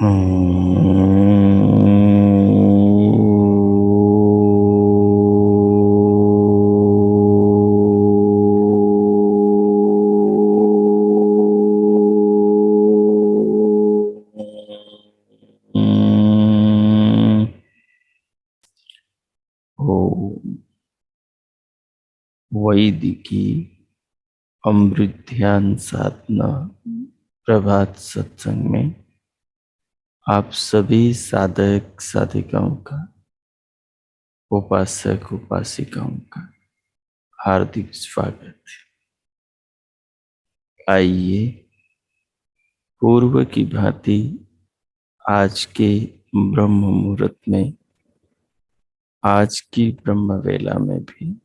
वैदिकी अमृत ध्यान साधना प्रभात सत्संग में आप सभी साधक साधिकाओं का, उपासक उपासिकाओं का हार्दिक स्वागत है। आइए पूर्व की भांति आज के ब्रह्म मुहूर्त में, आज की ब्रह्म वेला में भी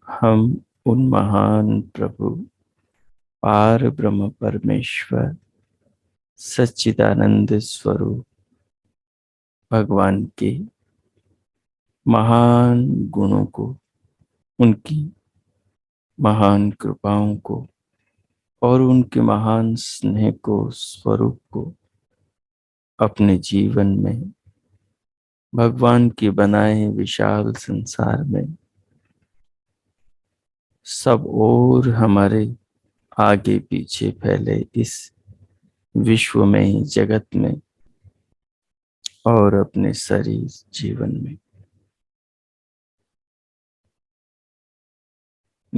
हम उन महान प्रभु पार ब्रह्म परमेश्वर सच्चिदानंद स्वरूप भगवान के महान गुणों को, उनकी महान कृपाओं को और उनके महान स्नेह को, स्वरूप को अपने जीवन में, भगवान के बनाए विशाल संसार में, सब और हमारे आगे पीछे फैले इस विश्व में, जगत में और अपने शरीर जीवन में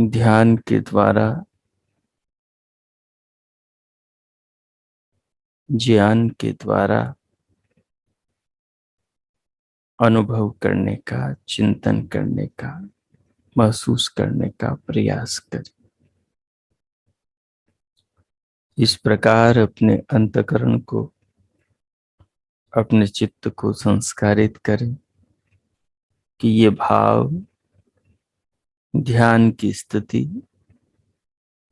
ध्यान के द्वारा, ज्ञान के द्वारा अनुभव करने का, चिंतन करने का, महसूस करने का प्रयास करें। इस प्रकार अपने अंतःकरण को, अपने चित्त को संस्कारित करें कि ये भाव, ध्यान की स्थिति,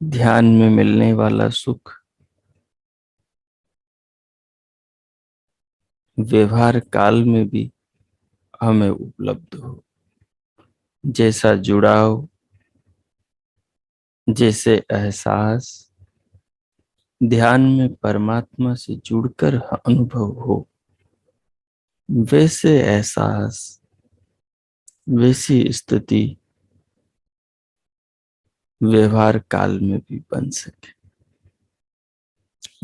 ध्यान में मिलने वाला सुख व्यवहार काल में भी हमें उपलब्ध हो। जैसा जुड़ाव, जैसे एहसास ध्यान में परमात्मा से जुड़कर अनुभव हो, वैसे एहसास, वैसी स्थिति व्यवहार काल में भी बन सके।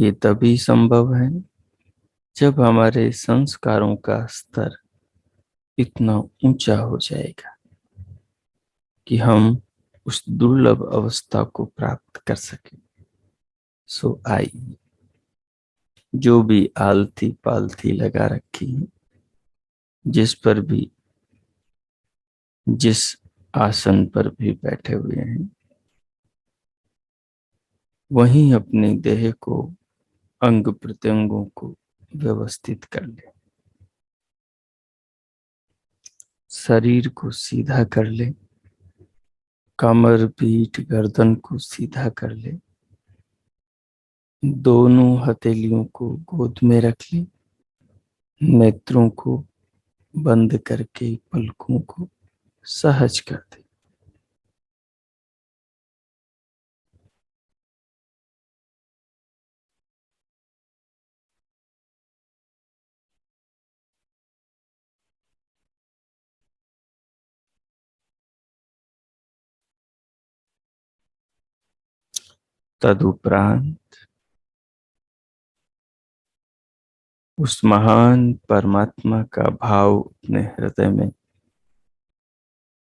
ये तभी संभव है जब हमारे संस्कारों का स्तर इतना ऊंचा हो जाएगा कि हम उस दुर्लभ अवस्था को प्राप्त कर सके। सो आइए, जो भी आलती पालथी लगा रखी है, जिस पर भी, जिस आसन पर भी बैठे हुए हैं, वहीं अपनी देह को, अंग प्रत्यंगों को व्यवस्थित कर ले। शरीर को सीधा कर ले, कमर, पीठ, गर्दन को सीधा कर ले, दोनों हथेलियों को गोद में रख ले, नेत्रों को बंद करके पलकों को सहज कर दे। तदुपरांत उस महान परमात्मा का भाव अपने हृदय में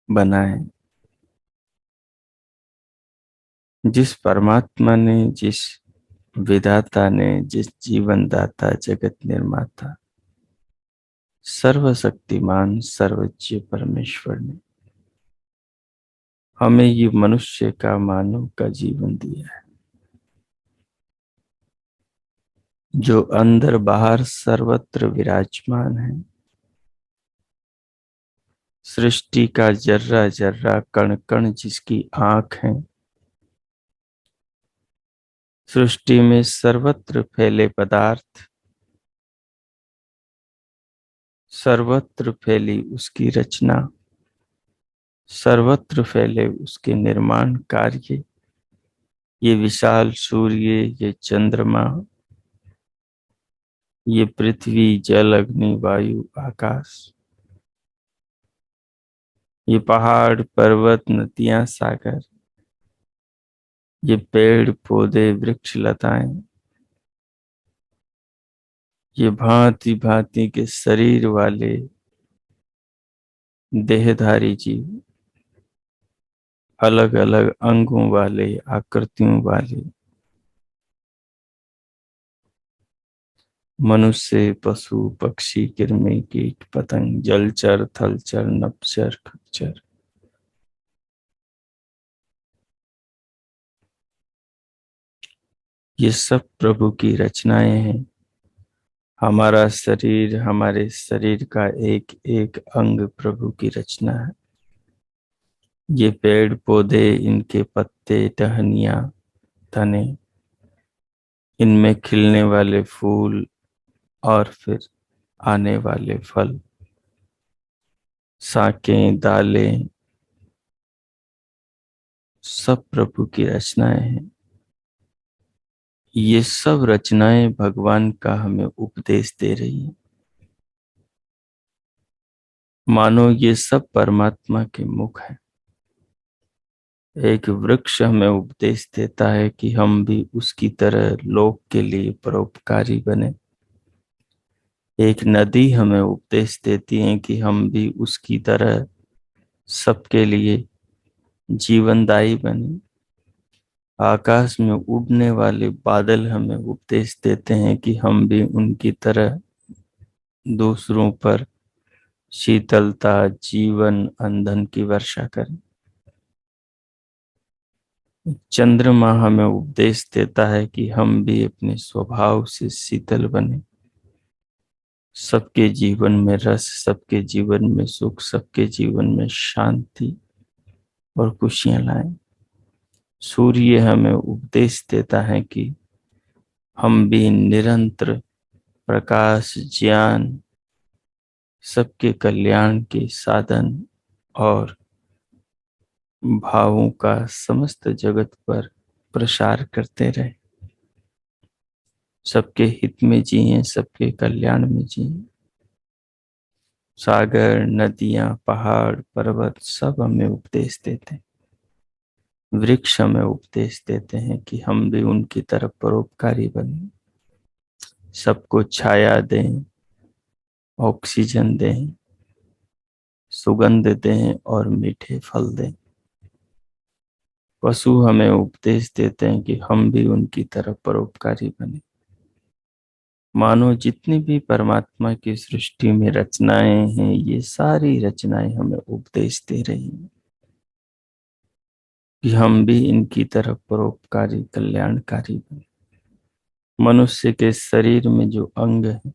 बनाए, जिस परमात्मा ने, जिस विधाता ने, जिस जीवन दाता, जगत निर्माता, सर्वशक्तिमान सर्वज्ञ परमेश्वर ने हमें ये मनुष्य का, मानव का जीवन दिया है, जो अंदर बाहर सर्वत्र विराजमान है। सृष्टि का जर्रा जर्रा, कण कण जिसकी आंख है, सृष्टि में सर्वत्र फैले पदार्थ, सर्वत्र फैली उसकी रचना, सर्वत्र फैले उसके निर्माण कार्य, ये विशाल सूर्य, ये चंद्रमा, ये पृथ्वी, जल, अग्नि, वायु, आकाश, ये पहाड़, पर्वत, नदियां, सागर, ये पेड़, पौधे, वृक्ष, लताएं, ये भांति भांति के शरीर वाले देहधारी जीव, अलग अलग अंगों वाले, आकृतियों वाले, मनुष्य, पशु, पक्षी, कृमि, कीट, पतंग, जलचर, थलचर, नभचर, खच्चर, ये सब प्रभु की रचनाएं हैं। हमारा शरीर, हमारे शरीर का एक एक अंग प्रभु की रचना है। ये पेड़ पौधे, इनके पत्ते, टहनियाँ, तने, इनमें खिलने वाले फूल और फिर आने वाले फल, शाखें, दालें, सब प्रभु की रचनाएं हैं। ये सब रचनाएं भगवान का हमें उपदेश दे रही हैं। मानो ये सब परमात्मा के मुख है। एक वृक्ष हमें उपदेश देता है कि हम भी उसकी तरह लोक के लिए परोपकारी बने। एक नदी हमें उपदेश देती है कि हम भी उसकी तरह सबके लिए जीवनदायी बने। आकाश में उड़ने वाले बादल हमें उपदेश देते हैं कि हम भी उनकी तरह दूसरों पर शीतलता, जीवन, ईंधन की वर्षा करें। चंद्रमा हमें उपदेश देता है कि हम भी अपने स्वभाव से शीतल बने, सबके जीवन में रस, सबके जीवन में सुख, सबके जीवन में शांति और खुशियां लाएं। सूर्य हमें उपदेश देता है कि हम भी निरंतर प्रकाश, ज्ञान, सबके कल्याण के साधन और भावों का समस्त जगत पर प्रसार करते रहे। सबके हित में जिए, सबके कल्याण में जिए। सागर, नदियां, पहाड़, पर्वत सब हमें उपदेश देते हैं। वृक्ष हमें उपदेश देते हैं कि हम भी उनकी तरफ परोपकारी बने, सबको छाया दें, ऑक्सीजन दें, सुगंध दें और मीठे फल दें। पशु हमें उपदेश देते हैं कि हम भी उनकी तरफ परोपकारी बने। मानो जितनी भी परमात्मा की सृष्टि में रचनाएं हैं, ये सारी रचनाएं हमें उपदेश दे रही हैं कि हम भी इनकी तरफ परोपकारी, कल्याणकारी बने। मनुष्य के शरीर में जो अंग है,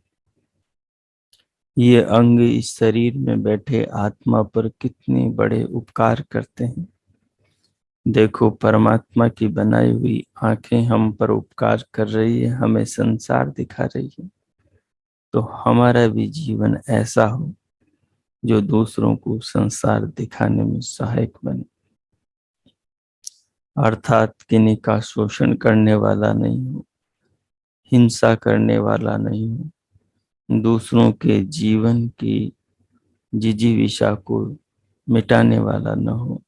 ये अंग इस शरीर में बैठे आत्मा पर कितने बड़े उपकार करते हैं। देखो, परमात्मा की बनाई हुई आंखें हम पर उपकार कर रही है, हमें संसार दिखा रही है। तो हमारा भी जीवन ऐसा हो जो दूसरों को संसार दिखाने में सहायक बने, अर्थात किन्हीं का शोषण करने वाला नहीं हो, हिंसा करने वाला नहीं हो, दूसरों के जीवन की जिजीविषा को मिटाने वाला न हो।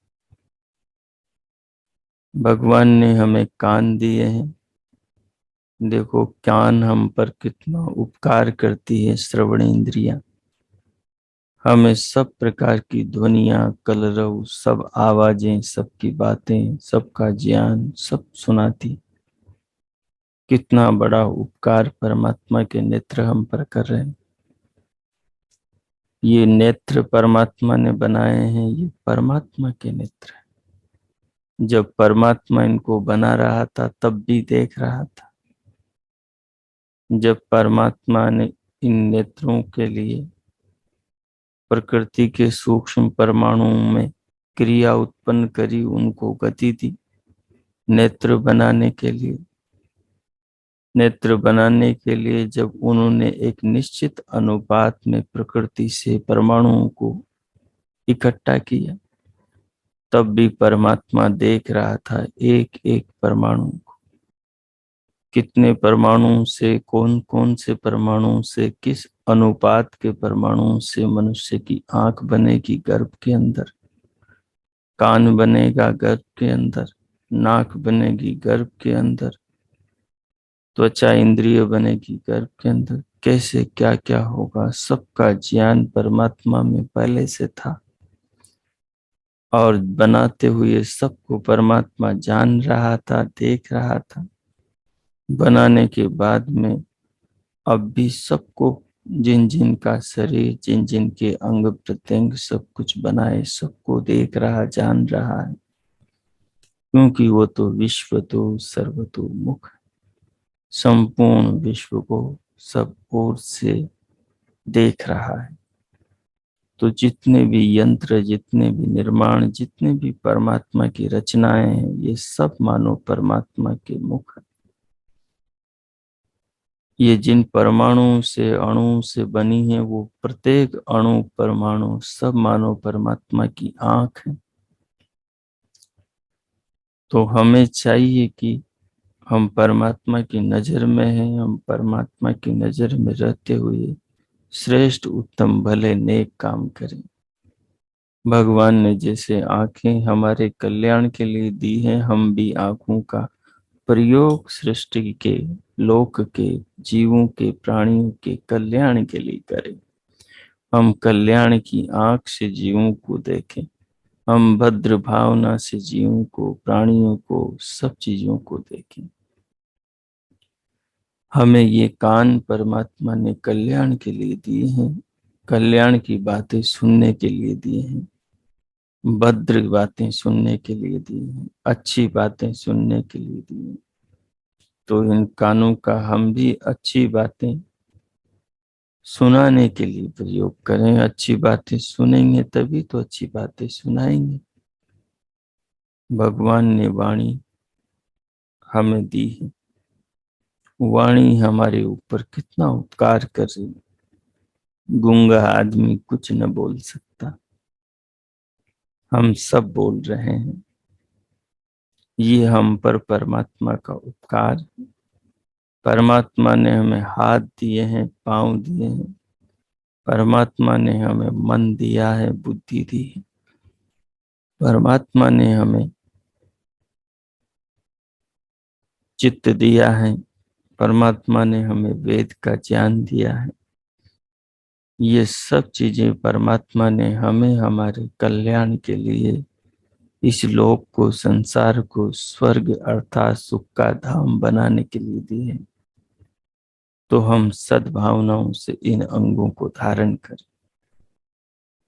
भगवान ने हमें कान दिए हैं। देखो, कान हम पर कितना उपकार करती है। श्रवण इंद्रियां हमें सब प्रकार की ध्वनियां, कलरव, सब आवाजें, सबकी बातें, सबका ज्ञान सब सुनाती। कितना बड़ा उपकार परमात्मा के नेत्र हम पर कर रहे हैं। ये नेत्र परमात्मा ने बनाए हैं, ये परमात्मा के नेत्र हैं। जब परमात्मा इनको बना रहा था तब भी देख रहा था। जब परमात्मा ने इन नेत्रों के लिए प्रकृति के सूक्ष्म परमाणुओं में क्रिया उत्पन्न करी, उनको गति दी नेत्र बनाने के लिए। नेत्र बनाने के लिए जब उन्होंने एक निश्चित अनुपात में प्रकृति से परमाणुओं को इकट्ठा किया, तब भी परमात्मा देख रहा था एक एक परमाणु को। कितने परमाणु से, कौन कौन से परमाणु से, किस अनुपात के परमाणु से मनुष्य की आंख बनेगी गर्भ के अंदर, कान बनेगा गर्भ के अंदर, नाक बनेगी गर्भ के अंदर, त्वचा इंद्रिय बनेगी गर्भ के अंदर, कैसे क्या क्या होगा, सबका ज्ञान परमात्मा में पहले से था। और बनाते हुए सबको परमात्मा जान रहा था, देख रहा था। बनाने के बाद में अब भी सबको, जिन जिन का शरीर, जिन जिन के अंग प्रत्यंग सब कुछ बनाए, सबको देख रहा, जान रहा है, क्योंकि वो तो विश्व तो सर्वतो मुख, संपूर्ण विश्व को सब ओर से देख रहा है। तो जितने भी यंत्र, जितने भी निर्माण, जितने भी परमात्मा की रचनाएं हैं, ये सब मानो परमात्मा के मुख है। ये जिन परमाणु से, अणु से बनी है, वो प्रत्येक अणु परमाणु सब मानो परमात्मा की आंख है। तो हमें चाहिए कि हम परमात्मा की नजर में हैं, हम परमात्मा की नजर में रहते हुए श्रेष्ठ, उत्तम, भले, नेक काम करें। भगवान ने जैसे आंखें हमारे कल्याण के लिए दी हैं, हम भी आंखों का प्रयोग सृष्टि के, लोक के, जीवों के, प्राणियों के कल्याण के लिए करें। हम कल्याण की आंख से जीवों को देखें, हम भद्र भावना से जीवों को, प्राणियों को, सब चीजों को देखें। हमें ये कान परमात्मा ने कल्याण के लिए दिए हैं, कल्याण की बातें सुनने के लिए दिए हैं, भद्र बातें सुनने के लिए दिए हैं, अच्छी बातें सुनने के लिए दिए हैं। तो इन कानों का हम भी अच्छी बातें सुनाने के लिए प्रयोग करें। अच्छी बातें सुनेंगे तभी तो अच्छी बातें सुनाएंगे। भगवान ने वाणी हमें दी है, वाणी हमारे ऊपर कितना उपकार कर रही है। गूंगा आदमी कुछ न बोल सकता, हम सब बोल रहे हैं। ये हम पर परमात्मा का उपकार। परमात्मा ने हमें हाथ दिए हैं, पांव दिए हैं, परमात्मा ने हमें मन दिया है, बुद्धि दी है, परमात्मा ने हमें चित्त दिया है, परमात्मा ने हमें वेद का ज्ञान दिया है। ये सब चीजें परमात्मा ने हमें हमारे कल्याण के लिए, इस लोक को, संसार को स्वर्ग अर्थात सुख का धाम बनाने के लिए दी है। तो हम सद्भावनाओं से इन अंगों को धारण करें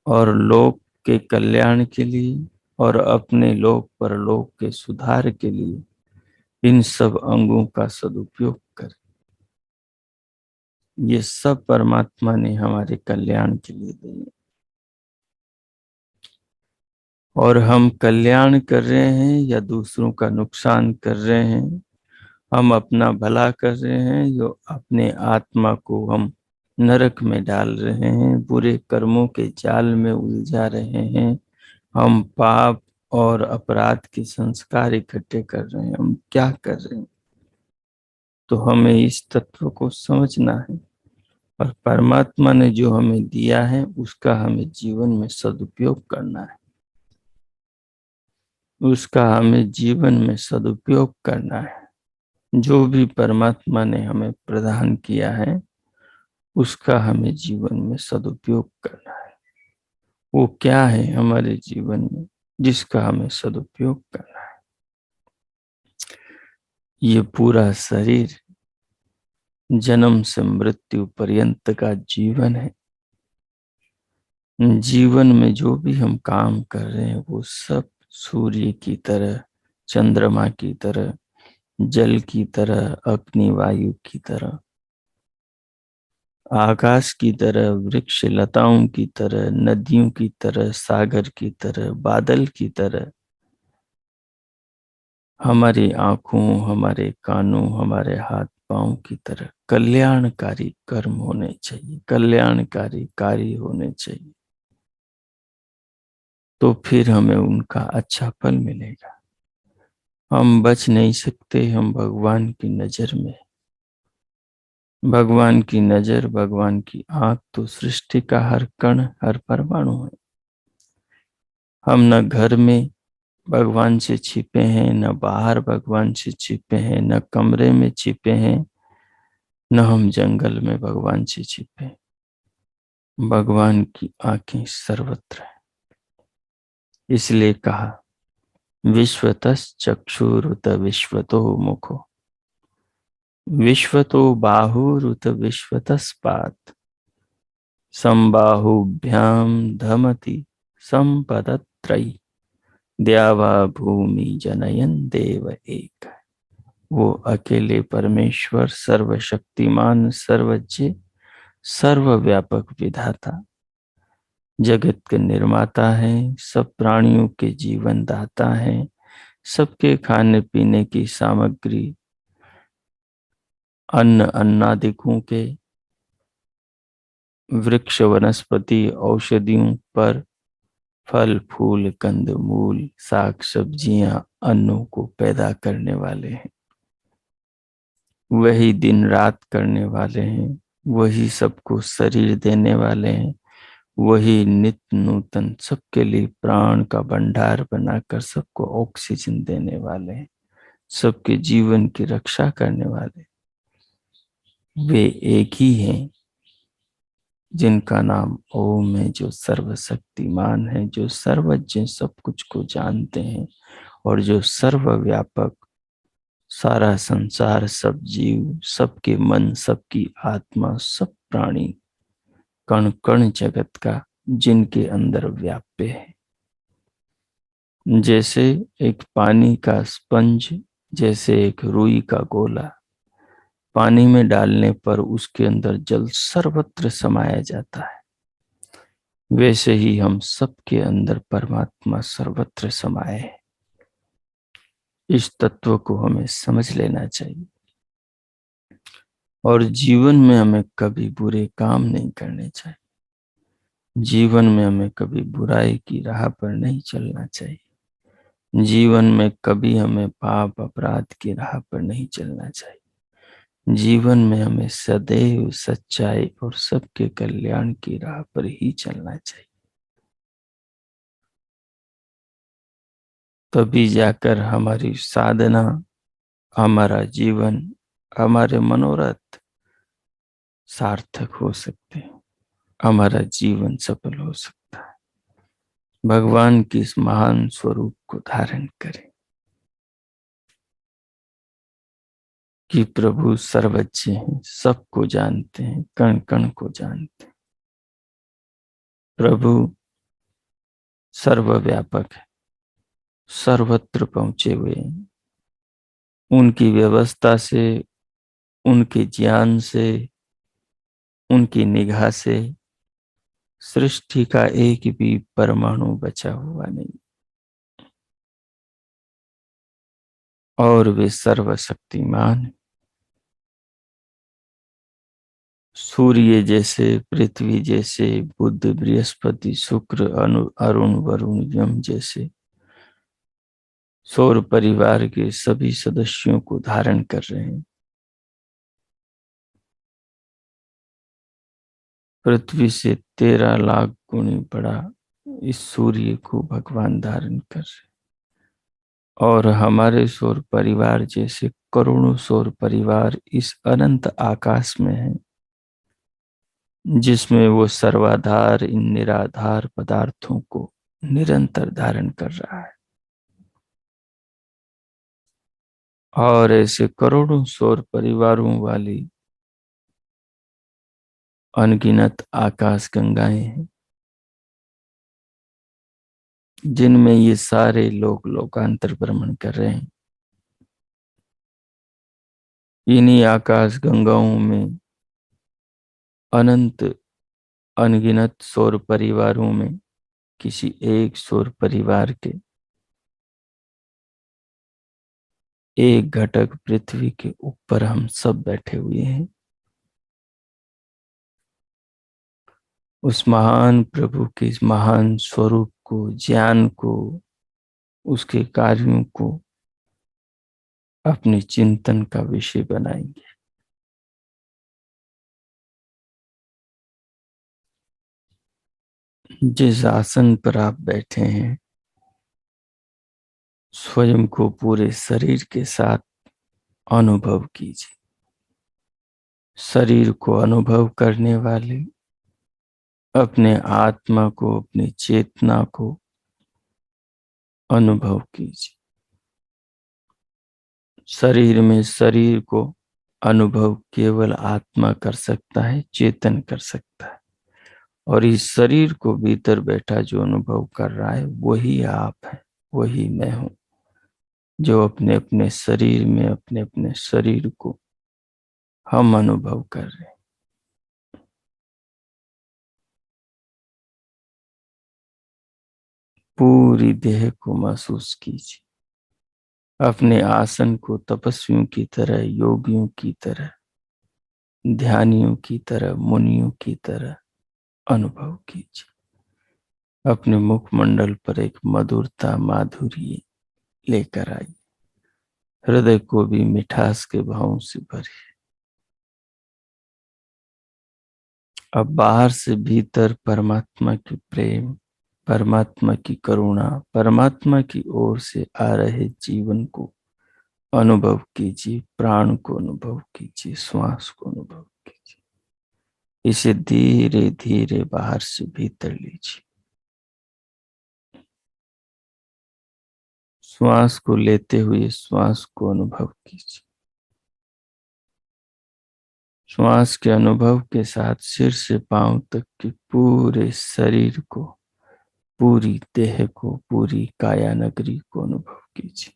और लोक के कल्याण के लिए और अपने लोक परलोक के सुधार के लिए इन सब अंगों का सदुपयोग करें। ये सब परमात्मा ने हमारे कल्याण के लिए दिए और हम कल्याण कर रहे हैं या दूसरों का नुकसान कर रहे हैं, हम अपना भला कर रहे हैं या अपने आत्मा को हम नरक में डाल रहे हैं, बुरे कर्मों के जाल में उलझा रहे हैं, हम पाप और अपराध के संस्कार इकट्ठे कर रहे हैं, हम क्या कर रहे हैं। तो हमें इस तत्व को समझना है और परमात्मा ने जो हमें दिया है उसका हमें जीवन में सदुपयोग करना है, उसका हमें जीवन में सदुपयोग करना है। जो भी परमात्मा ने हमें प्रदान किया है उसका हमें जीवन में सदुपयोग करना है। वो क्या है हमारे जीवन में जिसका हमें सदुपयोग करना है? ये पूरा शरीर जन्म से मृत्यु पर्यंत का जीवन है। जीवन में जो भी हम काम कर रहे हैं वो सब सूर्य की तरह, चंद्रमा की तरह, जल की तरह, अग्नि वायु की तरह, आकाश की तरह, वृक्ष लताओं की तरह, नदियों की तरह, सागर की तरह, बादल की तरह, हमारी आंखों, हमारे कानों, हमारे हाथ पांव की तरह कल्याणकारी कर्म होने चाहिए, कल्याणकारी कार्य होने चाहिए। तो फिर हमें उनका अच्छा फल मिलेगा। हम बच नहीं सकते, हम भगवान की नजर में। भगवान की नजर, भगवान की आंख तो सृष्टि का हर कण, हर परमाणु है। हम न घर में भगवान से छिपे हैं, न बाहर भगवान से छिपे हैं, न कमरे में छिपे हैं, न हम जंगल में भगवान से छिपे हैं। भगवान की आंखें सर्वत्र है। इसलिए कहा, विश्वतश्चक्षुरुत विश्वतो मुखो, विश्वतो बाहुरुत विश्वतस्पात्, समबाहुभ्याम धमति संपदत्रयी, द्यावा भूमि जनयन देव एक। वो अकेले परमेश्वर, सर्वशक्तिमान, सर्वज्ञ, सर्वव्यापक विधाता, जगत के निर्माता है, सब प्राणियों के जीवन दाता है, सबके खाने पीने की सामग्री, अन्न अन्नादिकों के, वृक्ष वनस्पति औषधियों पर, फल फूल कंद मूल साग सब्जियां अन्नों को पैदा करने वाले हैं। वही दिन रात करने वाले हैं, वही सबको शरीर देने वाले हैं, वही नित्य नूतन सबके लिए प्राण का भंडार बनाकर सबको ऑक्सीजन देने वाले हैं, सबके जीवन की रक्षा करने वाले। वे एक ही हैं जिनका नाम ओम है, जो सर्वशक्तिमान है, जो सर्वज्ञ, सब कुछ को जानते हैं, और जो सर्वव्यापक, सारा संसार, सब जीव, सबके मन, सबकी आत्मा, सब प्राणी, कण कण जगत का जिनके अंदर व्याप्य है। जैसे एक पानी का स्पंज, जैसे एक रुई का गोला, पानी में डालने पर उसके अंदर जल सर्वत्र समाया जाता है, वैसे ही हम सबके अंदर परमात्मा सर्वत्र समाये है। इस तत्व को हमें समझ लेना चाहिए, और जीवन में हमें कभी बुरे काम नहीं करने चाहिए। जीवन में हमें कभी बुराई की राह पर नहीं चलना चाहिए। जीवन में कभी हमें पाप अपराध की राह पर नहीं चलना चाहिए। जीवन में हमें सदैव सच्चाई और सबके कल्याण की राह पर ही चलना चाहिए। तभी जाकर हमारी साधना, हमारा जीवन, हमारे मनोरथ सार्थक हो सकते हैं, हमारा जीवन सफल हो सकता है। भगवान के इस महान स्वरूप को धारण करें कि प्रभु सर्वज्ञ हैं, सबको जानते हैं, कण कण को जानते हैं। प्रभु सर्वव्यापक है, सर्वत्र पहुंचे हुए हैं। उनकी व्यवस्था से, उनके ज्ञान से, उनकी निगाह से सृष्टि का एक भी परमाणु बचा हुआ नहीं, और वे सर्वशक्तिमान, सूर्य जैसे, पृथ्वी जैसे, बुध बृहस्पति शुक्र अरुण वरुण यम जैसे सौर परिवार के सभी सदस्यों को धारण कर रहे हैं। पृथ्वी से 13 लाख गुणी बड़ा इस सूर्य को भगवान धारण कर रहे, और हमारे सौर परिवार जैसे करोड़ों सौर परिवार इस अनंत आकाश में है, जिसमें वो सर्वाधार इन निराधार पदार्थों को निरंतर धारण कर रहा है। और ऐसे करोड़ों सौर परिवारों वाली अनगिनत आकाश गंगाएं हैं, जिनमें ये सारे लोग लोकांतर भ्रमण कर रहे हैं। इन्हीं आकाश गंगाओं में अनंत अनगिनत सौर परिवारों में किसी एक सौर परिवार के एक घटक पृथ्वी के ऊपर हम सब बैठे हुए हैं। उस महान प्रभु के इस महान स्वरूप को, ज्ञान को, उसके कार्यों को अपने चिंतन का विषय बनाएंगे। जिस आसन पर आप बैठे हैं, स्वयं को पूरे शरीर के साथ अनुभव कीजिए। शरीर को अनुभव करने वाले अपने आत्मा को, अपनी चेतना को अनुभव कीजिए। शरीर में शरीर को अनुभव केवल आत्मा कर सकता है, चेतन कर सकता है। और इस शरीर को भीतर बैठा जो अनुभव कर रहा है वही आप है, वही मैं हूं, जो अपने अपने शरीर में अपने अपने शरीर को हम अनुभव कर रहे हैं। पूरी देह को महसूस कीजिए। अपने आसन को तपस्वियों की तरह, योगियों की तरह, ध्यानियों की तरह, मुनियों की तरह अनुभव कीजिए। अपने मुखमंडल पर एक मधुरता, माधुर्य लेकर आई। हृदय को भी मिठास के भावों से भरे। अब बाहर से भीतर परमात्मा की प्रेम, परमात्मा की करुणा, परमात्मा की ओर से आ रहे जीवन को अनुभव कीजिए। प्राण को अनुभव कीजिए, श्वास को अनुभव कीजिए। इसे धीरे धीरे बाहर से भीतर लीजिए। श्वास को लेते हुए श्वास को अनुभव कीजिए। श्वास के अनुभव के साथ सिर से पांव तक के पूरे शरीर को, पूरी देह को, पूरी काया नगरी को अनुभव कीजिए।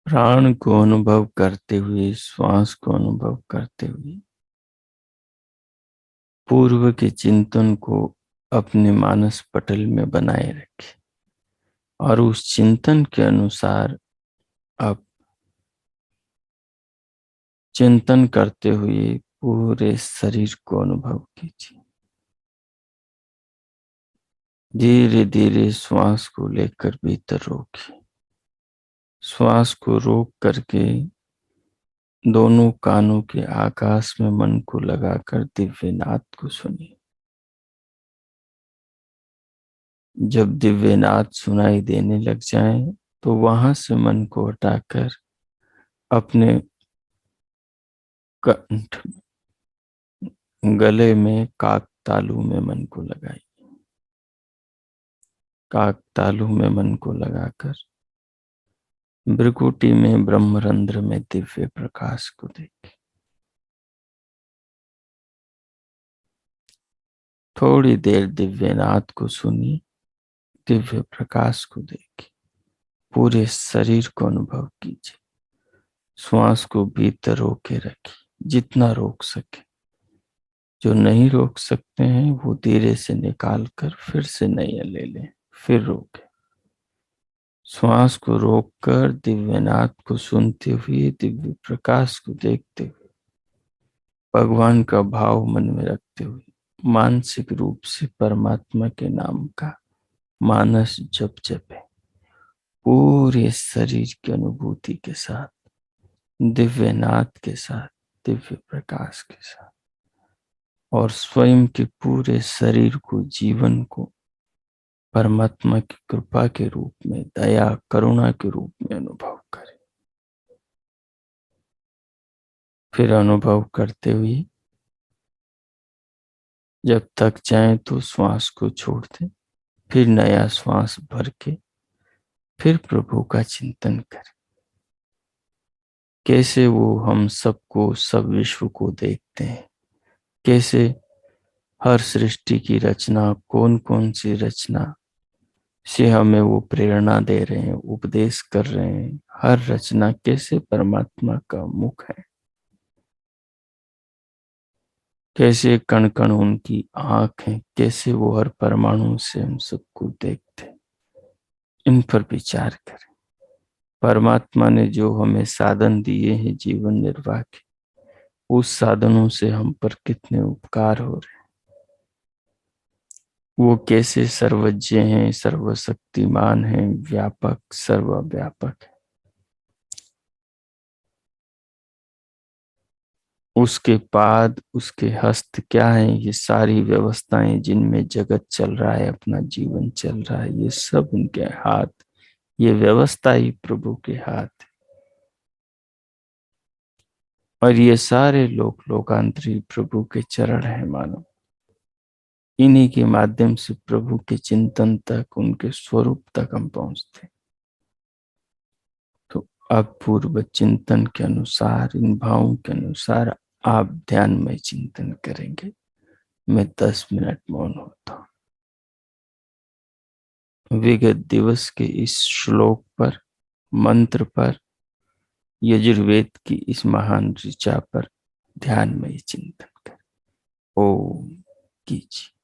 प्राण को अनुभव करते हुए, श्वास को अनुभव करते हुए पूर्व के चिंतन को अपने मानस पटल में बनाए रखें और उस चिंतन के अनुसार आप चिंतन करते हुए पूरे शरीर को अनुभव कीजिए। धीरे धीरे श्वास को लेकर भीतर रोकिए। श्वास को रोक करके दोनों कानों के आकाश में मन को लगाकर दिव्य नाद को सुनिए। जब दिव्य नाद सुनाई देने लग जाए तो वहां से मन को हटाकर अपने कंठ, गले में, काक तालु में मन को लगाइए। काक तालु में मन को लगाकर भ्रुकुटी में, ब्रह्मरंध्र में दिव्य प्रकाश को देखें। थोड़ी देर दिव्य नाद को सुनिए, दिव्य प्रकाश को देखिए। पूरे शरीर को अनुभव कीजिए। श्वास को भीतर रोके रखिए जितना रोक सके। जो नहीं रोक सकते हैं वो धीरे से निकाल कर फिर से नया ले लें, फिर रोकें। श्वास को रोककर दिव्यनाद को सुनते हुए, दिव्य प्रकाश को देखते हुए, भगवान का भाव मन में रखते हुए मानसिक रूप से परमात्मा के नाम का मानस जप जपे। पूरे शरीर की अनुभूति के साथ, दिव्य नाद के साथ, दिव्य प्रकाश के साथ, और स्वयं के पूरे शरीर को, जीवन को परमात्मा की कृपा के रूप में, दया करुणा के रूप में अनुभव करें। फिर अनुभव करते हुए जब तक चाहे तो श्वास को छोड़ दें, फिर नया श्वास भर के फिर प्रभु का चिंतन करें। कैसे वो हम सबको, सब विश्व को देखते हैं, कैसे हर सृष्टि की रचना, कौन कौन सी रचना से हमें वो प्रेरणा दे रहे हैं, उपदेश कर रहे हैं। हर रचना कैसे परमात्मा का मुख है, कैसे कण कण उनकी आंख है, कैसे वो हर परमाणु से हम सबको देखते हैं। इन पर विचार करें। परमात्मा ने जो हमें साधन दिए हैं जीवन निर्वाह के, उस साधनों से हम पर कितने उपकार हो रहे हैं। वो कैसे सर्वज्ञ हैं, सर्वशक्तिमान हैं, व्यापक, सर्वव्यापक है। उसके पाद, उसके हस्त क्या है, ये सारी व्यवस्थाएं जिनमें जगत चल रहा है, अपना जीवन चल रहा है, ये सब उनके हाथ, ये व्यवस्था ही प्रभु के हाथ है। और ये सारे लोक लोकांतरी प्रभु के चरण है मानो। इन्हीं के माध्यम से प्रभु के चिंतन तक, उनके स्वरूप तक हम पहुंचते। तो अब पूर्व चिंतन के अनुसार, इन भावों के अनुसार आप ध्यान में चिंतन करेंगे। मैं 10 मिनट मौन होता हूँ। विगत दिवस के इस श्लोक पर, मंत्र पर, यजुर्वेद की इस महान ऋचा पर ध्यान में चिंतन करें। ओम कीजिए।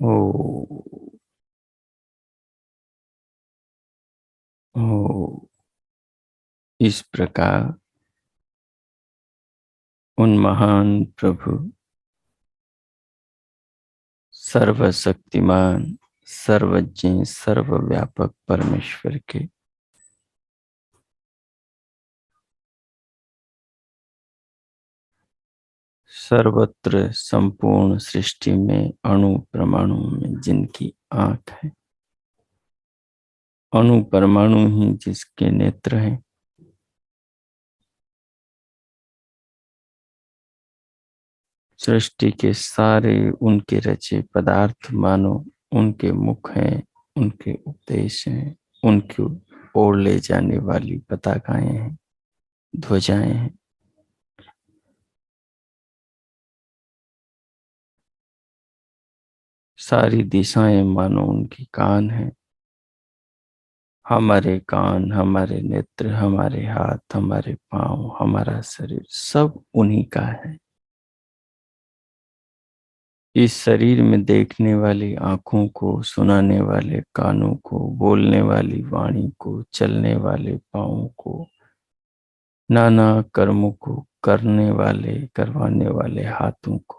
ओ ओ इस प्रकार उन महान प्रभु, सर्वशक्तिमान, सर्वज्ञ, सर्वव्यापक परमेश्वर के सर्वत्र संपूर्ण सृष्टि में अणु परमाणु में जिनकी आंख है, अणु परमाणु ही जिसके नेत्र हैं, सृष्टि के सारे उनके रचे पदार्थ मानो उनके मुख हैं, उनके उपदेश हैं, उनकी ओर ले जाने वाली पताकाएं हैं, ध्वजाएं हैं। सारी दिशाएं मानो उनकी कान हैं। हमारे कान, हमारे नेत्र, हमारे हाथ, हमारे पांव, हमारा शरीर सब उन्हीं का है। इस शरीर में देखने वाली आंखों को, सुनाने वाले कानों को, बोलने वाली वाणी को, चलने वाले पांवों को, नाना कर्मों को करने वाले, करवाने वाले हाथों को,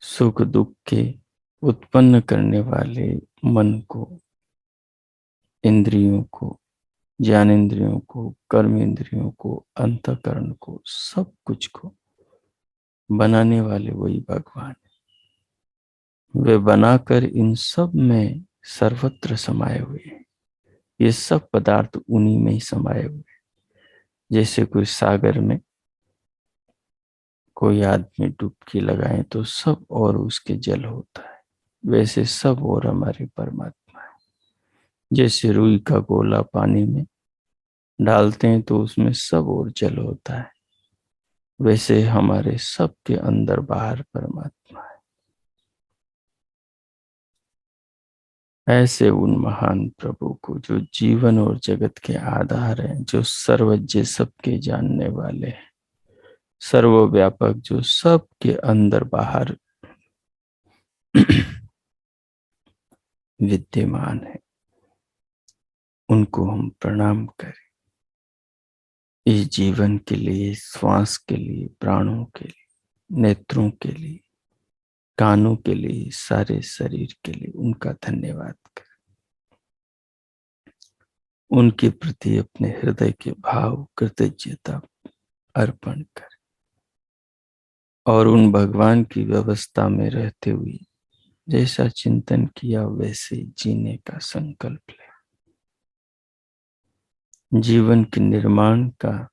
सुख दुख के उत्पन्न करने वाले मन को, इंद्रियों को, ज्ञानेंद्रियों को, कर्म इंद्रियों को, अंतःकरण को, सब कुछ को बनाने वाले वही भगवान। वे बनाकर इन सब में सर्वत्र समाये हुए हैं। ये सब पदार्थ उन्हीं में ही समाये हुए हैं। जैसे कोई सागर में कोई आदमी डुबकी लगाए तो सब और उसके जल होता है, वैसे सब और हमारे परमात्मा है। जैसे रुई का गोला पानी में डालते हैं तो उसमें सब और जल होता है, वैसे हमारे सब के अंदर बाहर परमात्मा है। ऐसे उन महान प्रभु को, जो जीवन और जगत के आधार हैं, जो सर्वज्ञ, सबके जानने वाले हैं, सर्वव्यापक, जो सबके अंदर बाहर विद्यमान है, उनको हम प्रणाम करें। इस जीवन के लिए, श्वास के लिए, प्राणों के लिए, नेत्रों के लिए, कानों के लिए, सारे शरीर के लिए उनका धन्यवाद करें। उनके प्रति अपने हृदय के भाव, कृतज्ञता अर्पण करें और उन भगवान की व्यवस्था में रहते हुए जैसा चिंतन किया वैसे जीने का संकल्प लें। जीवन के निर्माण का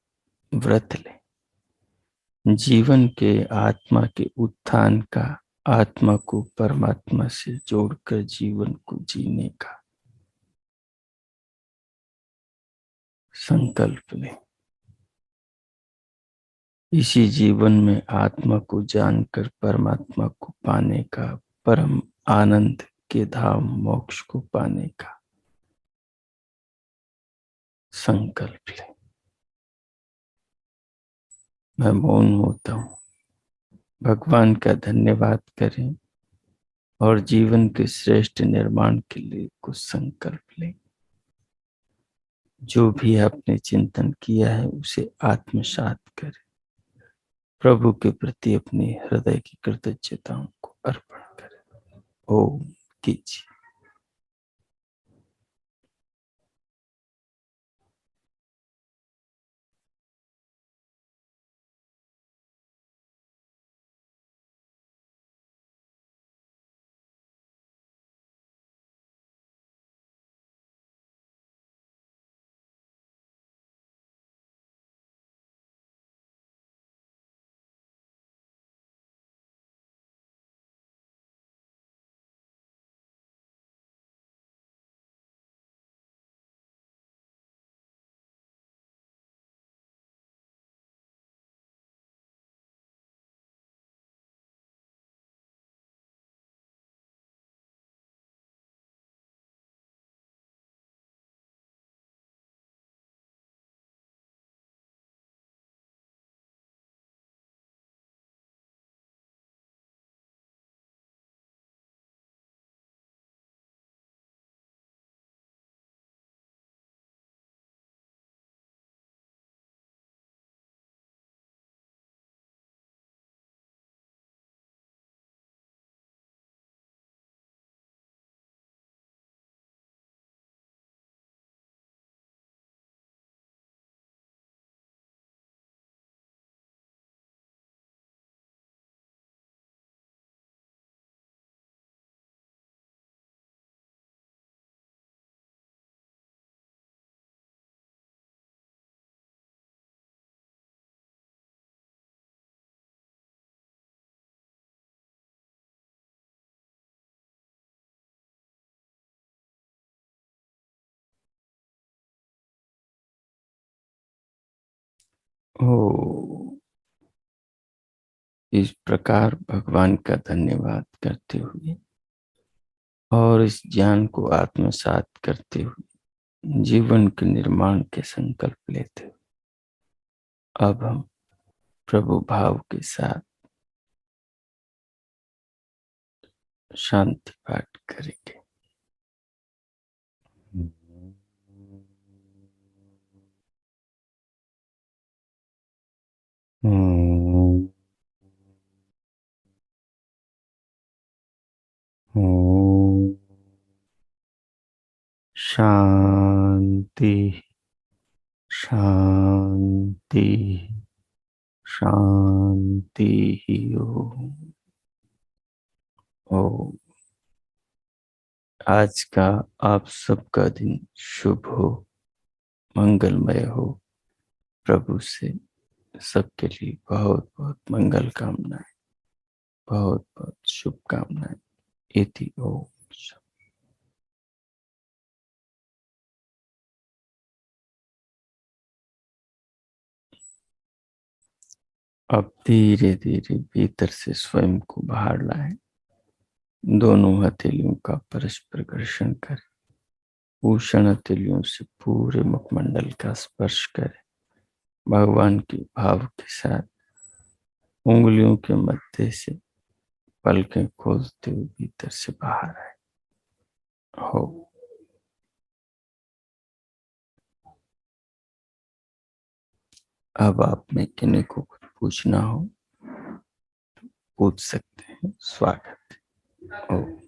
व्रत लें। जीवन के आत्मा के उत्थान का, आत्मा को परमात्मा से जोड़कर जीवन को जीने का संकल्प लें। इसी जीवन में आत्मा को जानकर परमात्मा को पाने का, परम आनंद के धाम मोक्ष को पाने का संकल्प लें। मैं मौन होता हूँ। भगवान का धन्यवाद करें और जीवन के श्रेष्ठ निर्माण के लिए कुछ संकल्प लें। जो भी आपने चिंतन किया है उसे आत्मसात करें। प्रभु के प्रति अपनी हृदय की कृतज्ञताओं को अर्पण करें। ओम कीजिए। ओ, इस प्रकार भगवान का धन्यवाद करते हुए और इस ज्ञान को आत्मसात करते हुए जीवन के निर्माण के संकल्प लेते हुए अब हम प्रभु भाव के साथ शांति पाठ करेंगे। शांति शांति शांति। ओम। आज का आप सबका दिन शुभ हो, मंगलमय हो। प्रभु से सबके लिए बहुत बहुत मंगल कामनाएं, बहुत बहुत शुभकामनाएं। इति ओम। अब धीरे धीरे भीतर से स्वयं को बाहर लाएं। दोनों हथेलियों का परस्पर घर्षण करें। भूषण हथेलियों से पूरे मुखमंडल का स्पर्श करें। भगवान के भाव के साथ उंगलियों के मध्य से पलकें खोलते हुए भीतर से बाहर आए। हो। अब आप में किन्हीं को कुछ पूछना हो पूछ सकते हैं। स्वागत। हो।